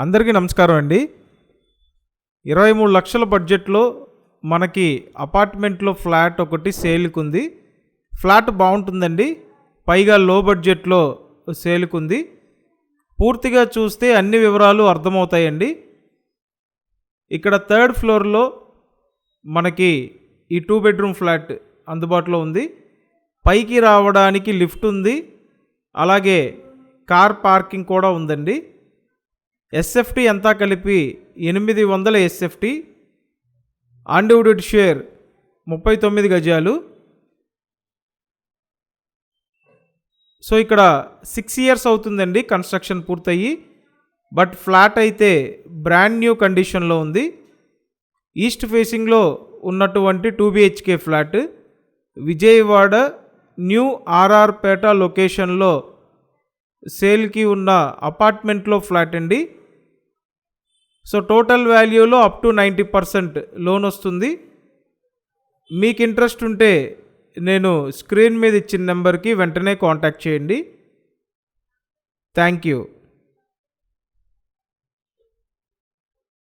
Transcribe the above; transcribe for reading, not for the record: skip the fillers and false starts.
అందరికీ నమస్కారం అండి. 23 లక్షల బడ్జెట్లో మనకి అపార్ట్మెంట్లో ఫ్లాట్ ఒకటి సేల్కి ఉంది. ఫ్లాట్ బాగుంటుందండి, పైగా లో బడ్జెట్లో సేల్కి ఉంది. పూర్తిగా చూస్తే అన్ని వివరాలు అర్థమవుతాయండి. ఇక్కడ 3rd ఫ్లోర్లో మనకి ఈ 2 బెడ్రూమ్ ఫ్లాట్ అందుబాటులో ఉంది. పైకి రావడానికి లిఫ్ట్ ఉంది, అలాగే కార్ పార్కింగ్ కూడా ఉందండి. ఎస్ఎఫ్టీ అంతా కలిపి 800 ఎస్ఎఫ్టీ, అన్డివైడెడ్ షేర్ 39 గజాలు. సో ఇక్కడ 6 ఇయర్స్ అవుతుందండి కన్స్ట్రక్షన్ పూర్తయ్యి. బట్ ఫ్లాట్ అయితే బ్రాండ్ న్యూ కండిషన్లో ఉంది. ఈస్ట్ ఫేసింగ్లో ఉన్నటువంటి 2 BHK flat, Vijayawada new RR Peta లొకేషన్లో సేల్కి ఉన్న అపార్ట్మెంట్లో ఫ్లాట్ అండి. సో టోటల్ వాల్యూలో అప్ టు 90% లోన్ వస్తుంది. మీకు ఇంట్రెస్ట్ ఉంటే నేను స్క్రీన్ మీద ఇచ్చిన నెంబర్కి వెంటనే కాంటాక్ట్ చేయండి. Thank you.